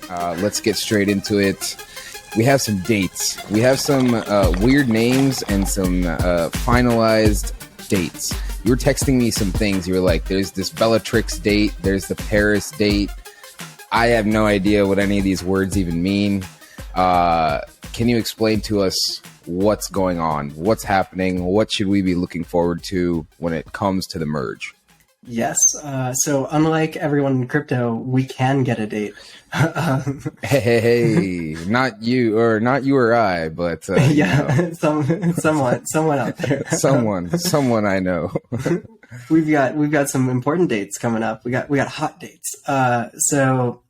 Let's get straight into it. We have some dates. We have some weird names and some finalized dates. You were texting me some things. You were like, there's this Bellatrix date. There's the Paris date. I have no idea what any of these words even mean. Can you explain to us what's going on? What's happening? What should we be looking forward to when it comes to the merge? Yes. So unlike everyone in crypto, we can get a date. Hey, not you or I, but yeah, someone out there. someone I know. We've got some important dates coming up. We got hot dates. So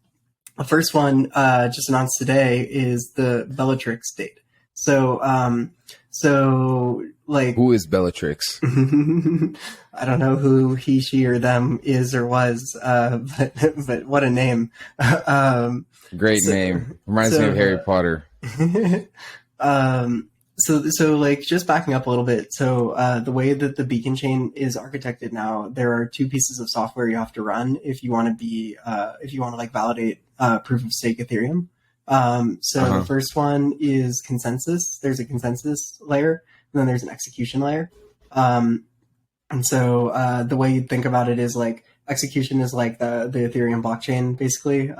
the first one just announced today is the Bellatrix date. So like, who is Bellatrix? I don't know who he, she, or them is or was, but what a name. Great name. Reminds me of Harry Potter. So like, just backing up a little bit. So the way that the beacon chain is architected now, there are two pieces of software you have to run if you want to like validate proof of stake Ethereum. The first one is consensus. There's a consensus layer, and then there's an execution layer. And so the way you think about it is like execution is like the Ethereum blockchain, basically.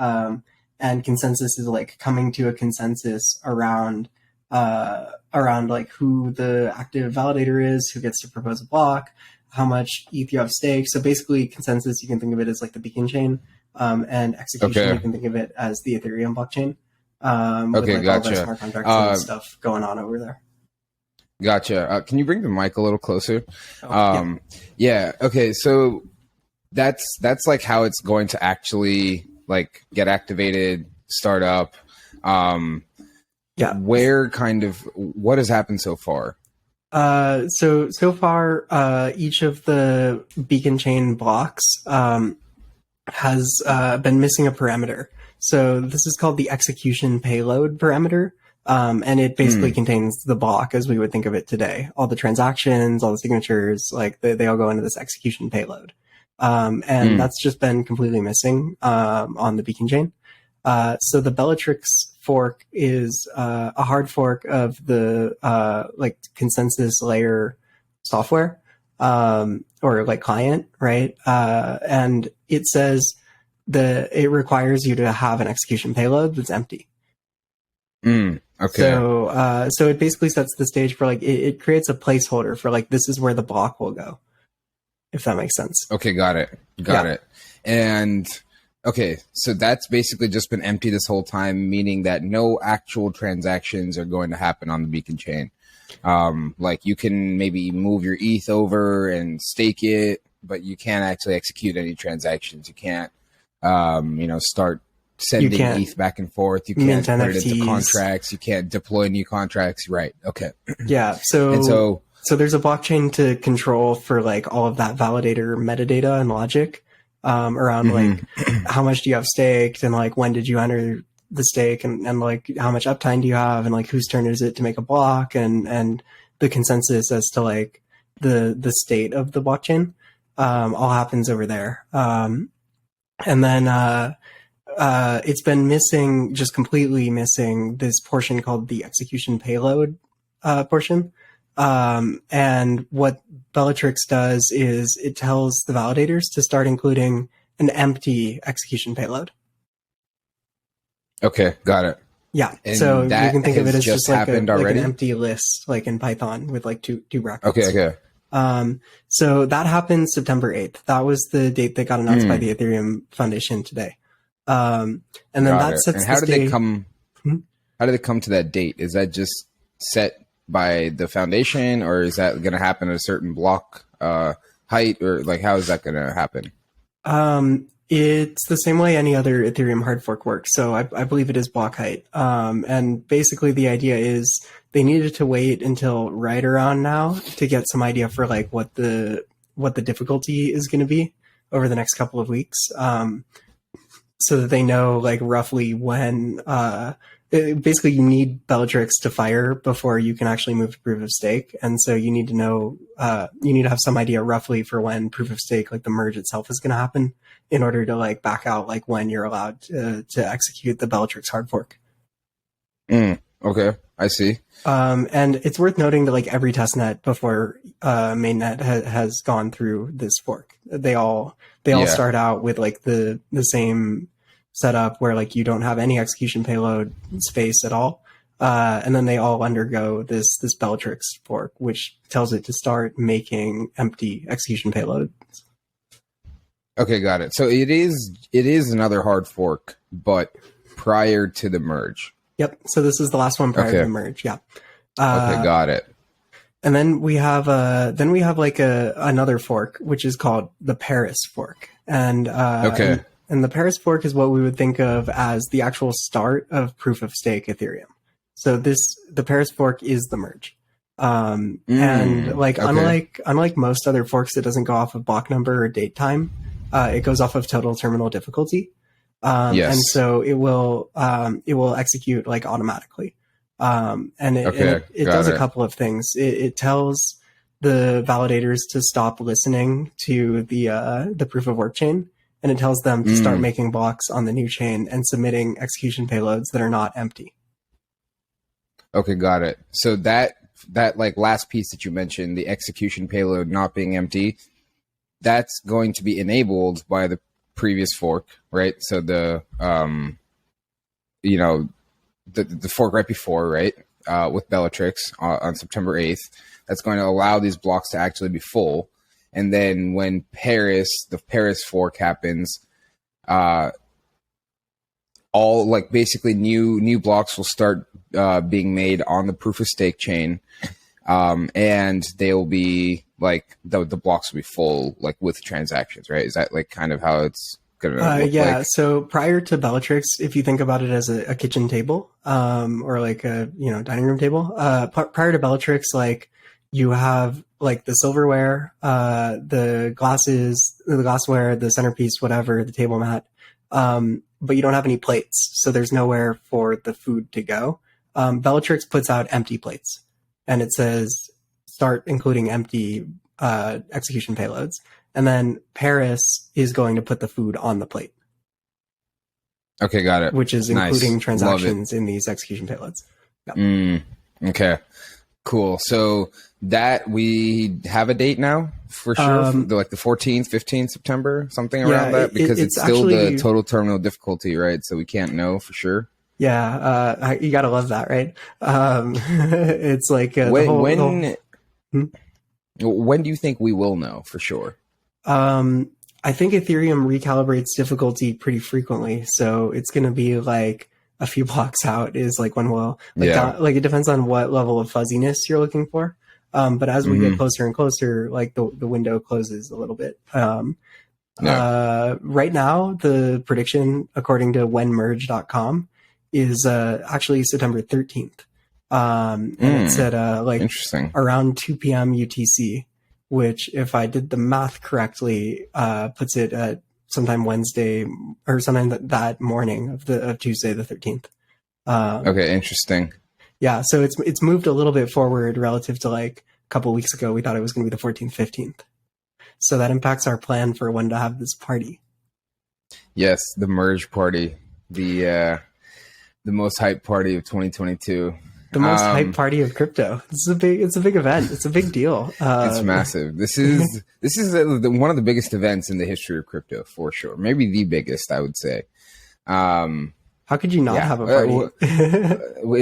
And consensus is like coming to a consensus around like who the active validator is, who gets to propose a block, how much ETH you have staked. So basically consensus, you can think of it as like the beacon chain, and execution, you can think of it as the Ethereum blockchain. With like gotcha. All the smart contracts and stuff going on over there. Gotcha. Can you bring the mic a little closer? Yeah. Okay. So that's like how it's going to actually like get activated, start up. Where kind of what has happened so far? So far, each of the beacon chain blocks has been missing a parameter. So this is called the execution payload parameter. And it basically contains the block as we would think of it today. All the transactions, all the signatures, like they all go into this execution payload. And that's just been completely missing on the beacon chain. So the Bellatrix fork is a hard fork of the like consensus layer software or like client, right? And it says it requires you to have an execution payload that's empty. Okay. So it basically sets the stage for like it creates a placeholder for like this is where the block will go, if that makes sense. Okay, got it. And okay, so that's basically just been empty this whole time, meaning that no actual transactions are going to happen on the beacon chain. Like you can maybe move your ETH over and stake it, but you can't actually execute any transactions. You can't, start sending ETH back and forth. You can't put it into contracts. You can't deploy new contracts. Right. Okay. Yeah. So there's a blockchain to control for like all of that validator metadata and logic around like how much do you have staked and like when did you enter the stake and like how much uptime do you have and like whose turn is it to make a block and the consensus as to like the state of the blockchain all happens over there. And then it's been missing, just completely missing this portion called the execution payload portion. And what Bellatrix does is it tells the validators to start including an empty execution payload. Okay, got it. Yeah, and so you can think of it as just like an empty list, like in Python with like two brackets. Okay. So that happened September 8th. That was the date that got announced by the Ethereum Foundation today. And then that sets the stage. How did it come to that date? Is that just set by the foundation, or is that going to happen at a certain block height, or like how is that going to happen? It's the same way any other Ethereum hard fork works. So I believe it is block height. And basically the idea is they needed to wait until right around now to get some idea for like what the difficulty is going to be over the next couple of weeks. So that they know like roughly when basically you need Bellatrix to fire before you can actually move to proof of stake. And so you need to know, you need to have some idea roughly for when proof of stake, like the merge itself, is going to happen in order to like back out like when you're allowed to execute the Bellatrix hard fork. Okay, I see. And it's worth noting that like every testnet before mainnet has gone through this fork. They all start out with like the same setup where like you don't have any execution payload space at all, and then they all undergo this Bellatrix fork, which tells it to start making empty execution payloads. Okay, got it. So it is another hard fork, but prior to the merge. Yep. So this is the last one prior to the merge. Yeah. Okay, got it. And then we have like another fork, which is called the Paris fork. And and the Paris fork is what we would think of as the actual start of proof of stake Ethereum. So the Paris fork is the merge. And like unlike most other forks, it doesn't go off of block number or date time. It goes off of total terminal difficulty. And so it will execute like automatically. And it does a couple of things. It tells the validators to stop listening to the proof of work chain, and it tells them to start making blocks on the new chain and submitting execution payloads that are not empty. Okay, got it. So that like last piece that you mentioned, the execution payload not being empty, that's going to be enabled by the previous fork, right? So the the fork right before, right, with Bellatrix on September 8th, that's going to allow these blocks to actually be full. And then when the Paris fork happens, all like basically new blocks will start being made on the proof of stake chain, and they will be like the blocks will be full like with transactions, right? Is that like kind of how it's gonna look like? So prior to Bellatrix, if you think about it as a kitchen table, or like a dining room table, prior to Bellatrix, like you have like the silverware, the glasses, the glassware, the centerpiece, whatever, the table mat, but you don't have any plates, so there's nowhere for the food to go. Bellatrix puts out empty plates, and it says start including empty execution payloads. And then Paris is going to put the food on the plate. Okay, got it. Which is including transactions in these execution payloads. Yep. Okay, cool. So that we have a date now for sure, like the 14th, 15th September, something around that, because it's still actually the total terminal difficulty, right? So we can't know for sure. Yeah, you gotta love that, right? It's like when do you think we will know for sure? I think Ethereum recalibrates difficulty pretty frequently, so it's going to be like a few blocks out is like when we'll like it depends on what level of fuzziness you're looking for. But as we get closer and closer, like the window closes a little bit. Right now, the prediction according to whenmerge.com is actually September 13th. And it's at like interesting around 2 p.m. UTC, which, if I did the math correctly, puts it at sometime Wednesday or sometime that morning of Tuesday the 13th. Okay, interesting. Yeah, so it's moved a little bit forward relative to like a couple of weeks ago. We thought it was going to be the 14th, 15th. So that impacts our plan for when to have this party. Yes, the merge party, the most hyped party of 2022. The most hype party of crypto. It's a big event. It's a big deal. It's massive. This is one of the biggest events in the history of crypto for sure. Maybe the biggest, I would say. How could you not have a party?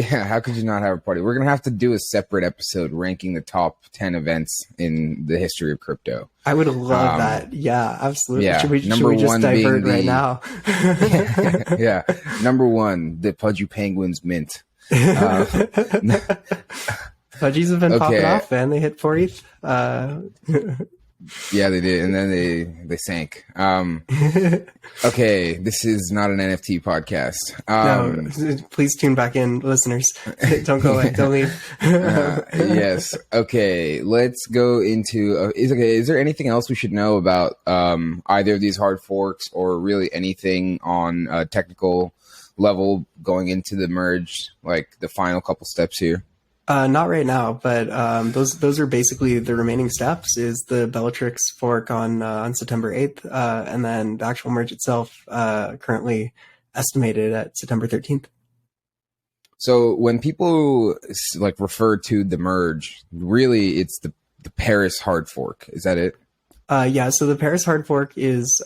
How could you not have a party? We're gonna have to do a separate episode ranking the top 10 events in the history of crypto. I would love that. Yeah, absolutely. Yeah. Should we just divert right now? Yeah. Number 1, the Pudgy Penguins mint. Fudgies have been popping off, man. They hit 4 ETH. Yeah, they did, and then they sank. Okay, this is not an NFT podcast. No, please tune back in, listeners. Don't go away. Don't leave. Yes. Okay, let's go into. Is there anything else we should know about either of these hard forks, or really anything on technical level going into the merge, like the final couple steps here? Not right now, but those are basically the remaining steps. Is the Bellatrix fork on September 8th, and then the actual merge itself currently estimated at September 13th. So when people like refer to the merge, really it's the Paris hard fork. Is that it? Yeah. So the Paris hard fork is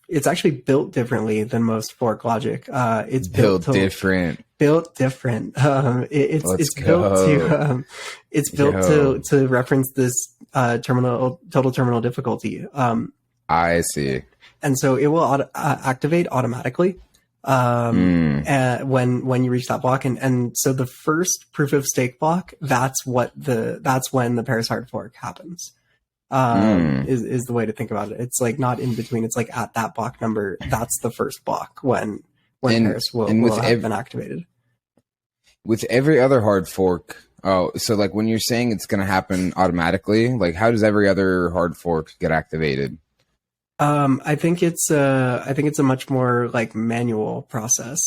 it's actually built differently than most fork logic. It's built different. Built different. It's built to reference this total terminal difficulty. I see. And so it will activate automatically when you reach that block. And so the first proof of stake block, that's when the Paris hard fork happens. Is the way to think about it. It's like not in between. It's like at that block number, that's the first block when Paris will have been activated. With every other hard fork, so like when you're saying it's going to happen automatically, like how does every other hard fork get activated? I think it's a much more like manual process.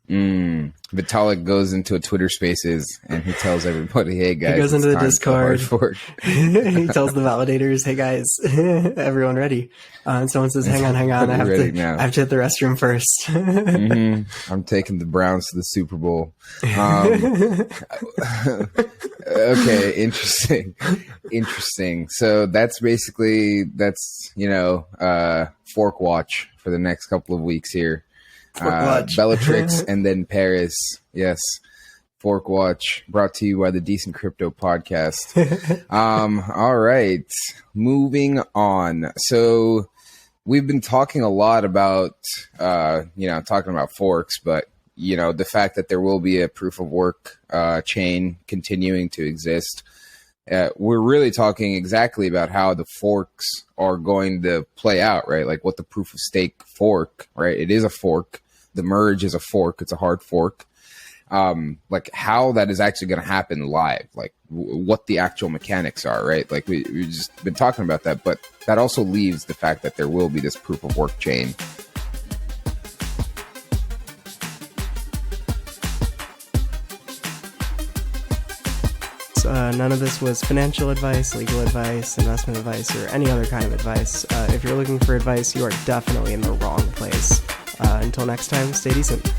Vitalik goes into a Twitter Spaces and he tells everybody, "Hey guys," he goes into the Discord. He tells the validators, "Hey guys, everyone ready?" And someone says, "Hang on, I have to hit the restroom first." I'm taking the Browns to the Super Bowl. Okay, interesting. So that's fork watch for the next couple of weeks here. Bellatrix and then Paris. Yes. Fork watch brought to you by the Decent Crypto Podcast. All right. Moving on. So we've been talking a lot about, talking about forks, but the fact that there will be a proof of work chain continuing to exist. We're really talking exactly about how the forks are going to play out, right? Like what the proof of stake fork, right? It is a fork. The merge is a fork. It's a hard fork. Like how that is actually going to happen live, like what the actual mechanics are, right? Like we've just been talking about that, but that also leaves the fact that there will be this proof of work chain. None of this was financial advice, legal advice, investment advice, or any other kind of advice. If you're looking for advice, you are definitely in the wrong place. Until next time, stay decent.